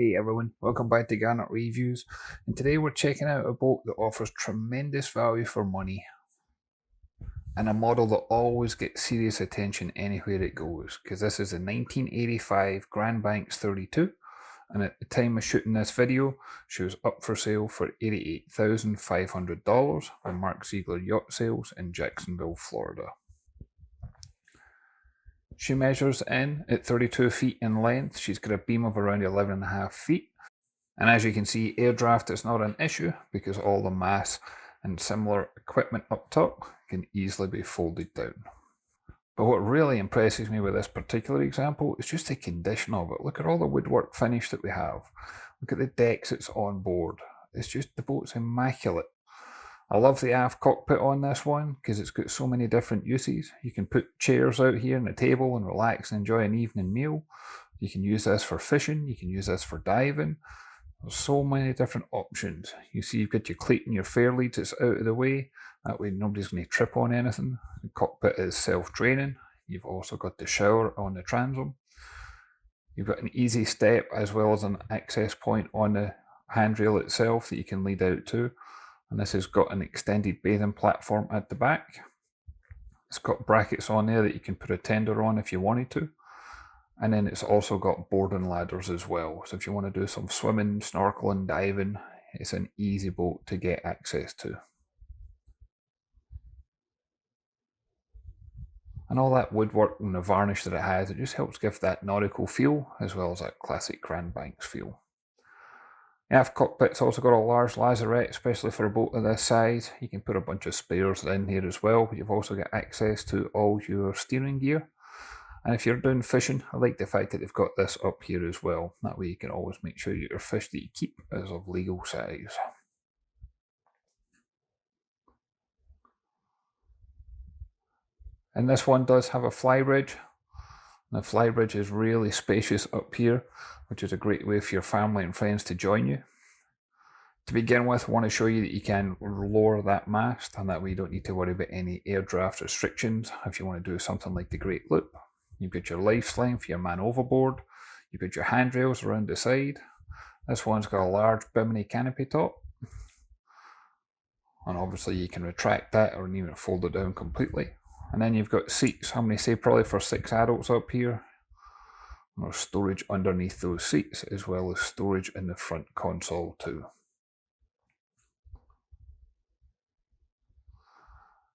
Hey everyone, welcome back to Garnock Reviews, and today we're checking out a boat that offers tremendous value for money and a model that always gets serious attention anywhere it goes, because this is a 1985 Grand Banks 32, and at the time of shooting this video she was up for sale for $88,500 on Mark Ziegler Yacht Sales in Jacksonville, Florida. She measures in at 32 feet in length. She's got a beam of around 11.5 feet. And as you can see, air draft is not an issue because all the mass and similar equipment up top can easily be folded down. But what really impresses me with this particular example is just the condition of it. Look at all the woodwork finish that we have. Look at the decks it's on board. It's just, the boat's immaculate. I love the aft cockpit on this one because it's got so many different uses. You can put chairs out here and a table and relax and enjoy an evening meal. You can use this for fishing. You can use this for diving. There's so many different options. You see you've got your cleat and your fair leads, it's out of the way. That way nobody's going to trip on anything. The cockpit is self-draining. You've also got the shower on the transom. You've got an easy step as well as an access point on the handrail itself that you can lead out to. And this has got an extended bathing platform at the back. It's got brackets on there that you can put a tender on if you wanted to. And then it's also got boarding ladders as well. So if you want to do some swimming, snorkeling, diving, it's an easy boat to get access to. And all that woodwork and the varnish that it has, it just helps give that nautical feel as well as that classic Grand Banks feel. The aft cockpit's also got a large lazarette, especially for a boat of this size. You can put a bunch of spares in here as well, but you've also got access to all your steering gear. And if you're doing fishing, I like the fact that they've got this up here as well. That way you can always make sure your fish that you keep is of legal size. And this one does have a flybridge. The flybridge is really spacious up here, which is a great way for your family and friends to join you. To begin with, I want to show you that you can lower that mast, and that way you don't need to worry about any air draft restrictions if you want to do something like the Great Loop. You've got your lifeline for your man overboard. You've got your handrails around the side. This one's got a large bimini canopy top. And obviously you can retract that or even fold it down completely. And then you've got seats, I'm going to say probably for 6 adults up here. And there's storage underneath those seats as well as storage in the front console too.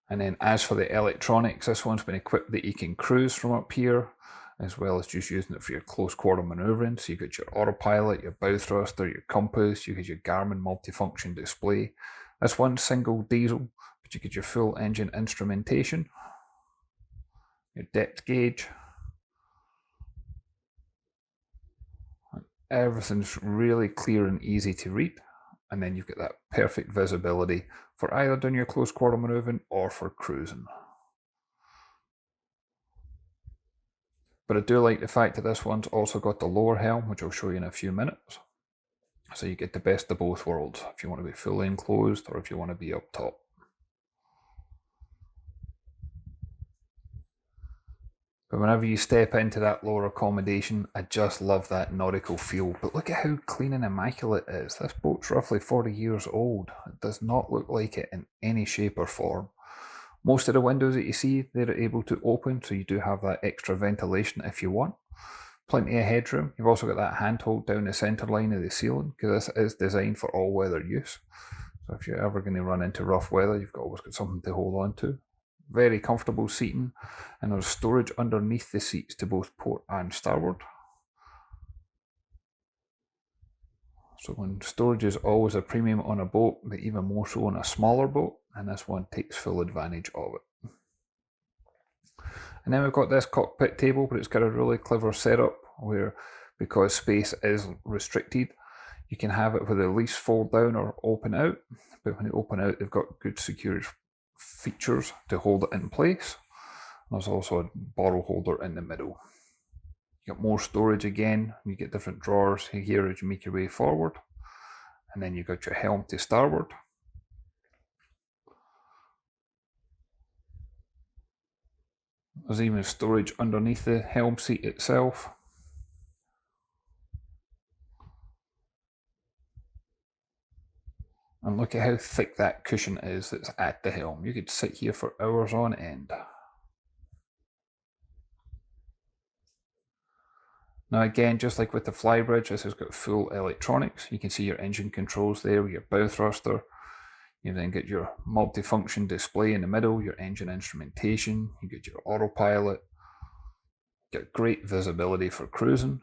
And then as for the electronics, this one's been equipped that you can cruise from up here, as well as just using it for your close quarter maneuvering. So you've got your autopilot, your bow thruster, your compass, you got your Garmin multifunction display. This one's single diesel, but you get your full engine instrumentation, your depth gauge. Everything's really clear and easy to read. And then you've got that perfect visibility for either doing your close quarter maneuvering or for cruising. But I do like the fact that this one's also got the lower helm, which I'll show you in a few minutes. So you get the best of both worlds, if you want to be fully enclosed or if you want to be up top. But whenever you step into that lower accommodation, I just love that nautical feel. But look at how clean and immaculate it is. This boat's roughly 40 years old. It does not look like it in any shape or form. Most of the windows that you see, they're able to open, so you do have that extra ventilation if you want. Plenty of headroom. You've also got that handhold down the centre line of the ceiling, because this is designed for all weather use. So if you're ever going to run into rough weather, you've always got something to hold on to. Very comfortable seating, and there's storage underneath the seats to both port and starboard. So when storage is always a premium on a boat, but even more so on a smaller boat, and this one takes full advantage of it. And then we've got this cockpit table, but it's got a really clever setup where, because space is restricted, you can have it with at least fold down or open out. But when they open out, they've got good security features to hold it in place. There's also a bottle holder in the middle. You got more storage again. You get different drawers here as you make your way forward. And then you've got your helm to starboard. There's even storage underneath the helm seat itself. And look at how thick that cushion is that's at the helm. You could sit here for hours on end. Now again, just like with the flybridge, this has got full electronics. You can see your engine controls there with your bow thruster. You've then got your multifunction display in the middle, your engine instrumentation, you get your autopilot, get great visibility for cruising.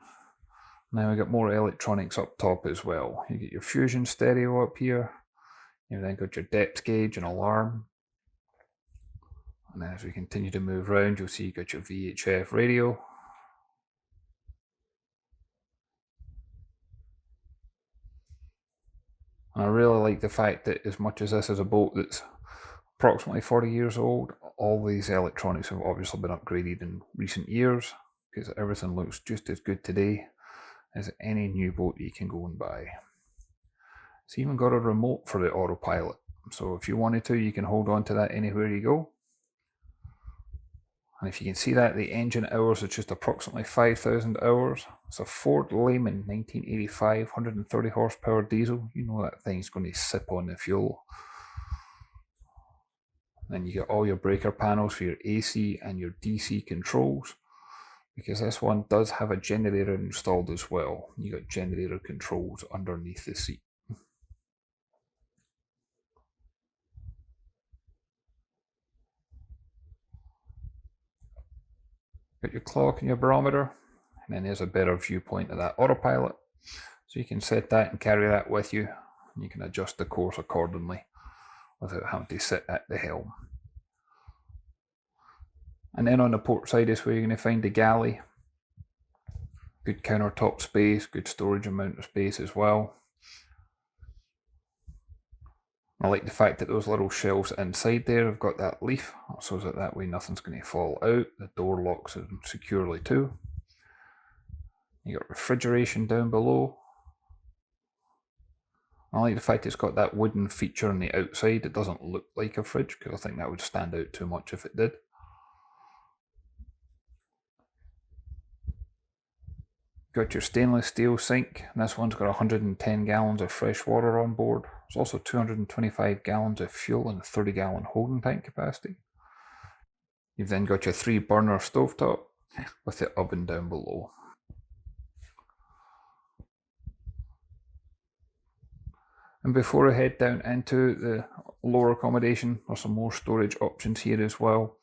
Now we've got more electronics up top as well. You get your fusion stereo up here. You've then got your depth gauge and alarm. And then as we continue to move around, you'll see you got your VHF radio. And I really like the fact that as much as this is a boat that's approximately 40 years old, all these electronics have obviously been upgraded in recent years, because everything looks just as good today as any new boat you can go and buy. It's even got a remote for the autopilot, so if you wanted to, you can hold on to that anywhere you go. And if you can see that, the engine hours are just approximately 5,000 hours. It's a Ford Lehman 1985 130 horsepower diesel. You know that thing's going to sip on the fuel. Then you get all your breaker panels for your AC and your DC controls, because this one does have a generator installed as well. You got generator controls underneath the seat. Got your clock and your barometer, and then there's a better viewpoint of that autopilot. So you can set that and carry that with you, and you can adjust the course accordingly without having to sit at the helm. And then on the port side is where you're going to find the galley. Good countertop space, good storage amount of space as well. I like the fact that those little shelves inside there have got that leaf, so that way nothing's going to fall out. The door locks in securely too. You got refrigeration down below. I like the fact it's got that wooden feature on the outside. It doesn't look like a fridge, because I think that would stand out too much if it did. Got your stainless steel sink, and this one's got 110 gallons of fresh water on board. There's also 225 gallons of fuel and a 30-gallon holding tank capacity. You've then got your 3-burner stovetop with the oven down below. And before I head down into the lower accommodation, there's some more storage options here as well.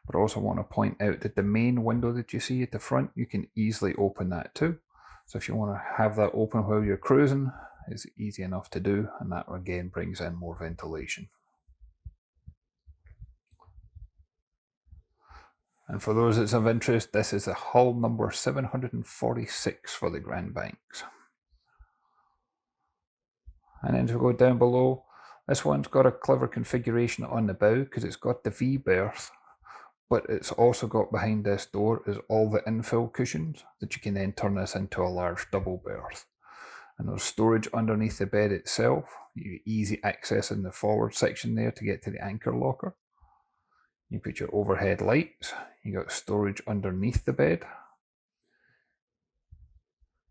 But I also want to point out that the main window that you see at the front, you can easily open that too. So if you want to have that open while you're cruising, it's easy enough to do, and that again brings in more ventilation. And for those that's of interest, this is the hull number 746 for the Grand Banks. And then to go down below, this one's got a clever configuration on the bow, because it's got the V berth, but it's also got behind this door is all the infill cushions that you can then turn this into a large double berth. And there's storage underneath the bed itself. You get easy access in the forward section there to get to the anchor locker. You put your overhead lights. You got storage underneath the bed.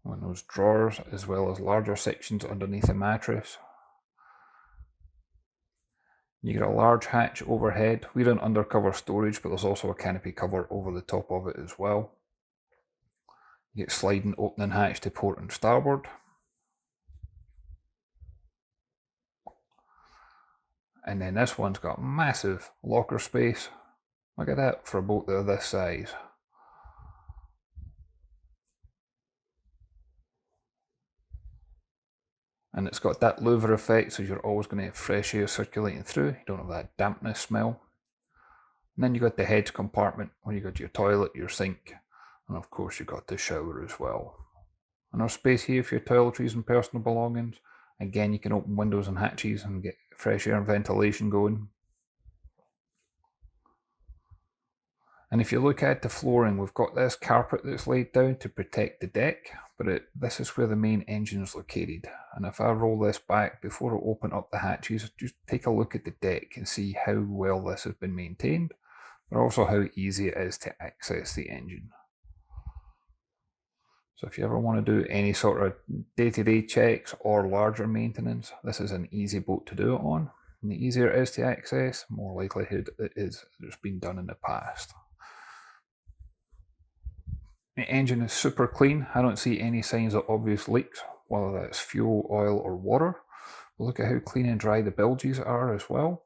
And those drawers, as well as larger sections underneath the mattress. You get a large hatch overhead. We're in undercover storage, but there's also a canopy cover over the top of it as well. You get sliding opening hatch to port and starboard. And then this one's got massive locker space. Look at that for a boat of this size. And it's got that louver effect, so you're always going to have fresh air circulating through. You don't have that dampness smell. And then you got the head compartment where you got your toilet, your sink, and of course you got the shower as well. And there's space here for your toiletries and personal belongings. Again, you can open windows and hatches and get fresh air and ventilation going. And if you look at the flooring, we've got this carpet that's laid down to protect the deck, but this is where the main engine is located. And if I roll this back before I open up the hatches, just take a look at the deck and see how well this has been maintained, but also how easy it is to access the engine. So if you ever want to do any sort of day-to-day checks or larger maintenance, this is an easy boat to do it on. And the easier it is to access, more likelihood it is it's been done in the past. The engine is super clean. I don't see any signs of obvious leaks, whether that's fuel, oil or water. But look at how clean and dry the bilges are as well.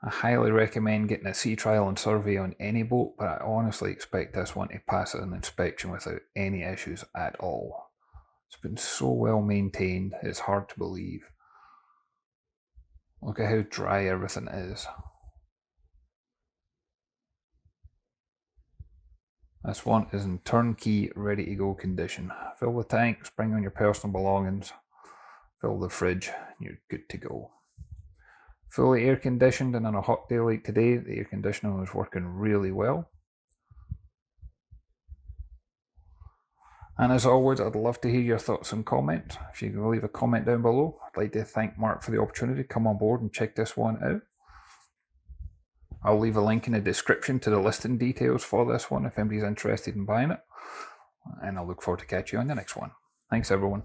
I highly recommend getting a sea trial and survey on any boat, but I honestly expect this one to pass an inspection without any issues at all. It's been so well maintained, it's hard to believe. Look at how dry everything is. This one is in turnkey, ready to go condition. Fill the tanks, bring on your personal belongings, fill the fridge, and you're good to go. Fully air conditioned, and on a hot day like today, the air conditioning was working really well. And as always, I'd love to hear your thoughts and comments. If you can leave a comment down below, I'd like to thank Mark for the opportunity to come on board and check this one out. I'll leave a link in the description to the listing details for this one if anybody's interested in buying it. And I look forward to catching you on the next one. Thanks everyone.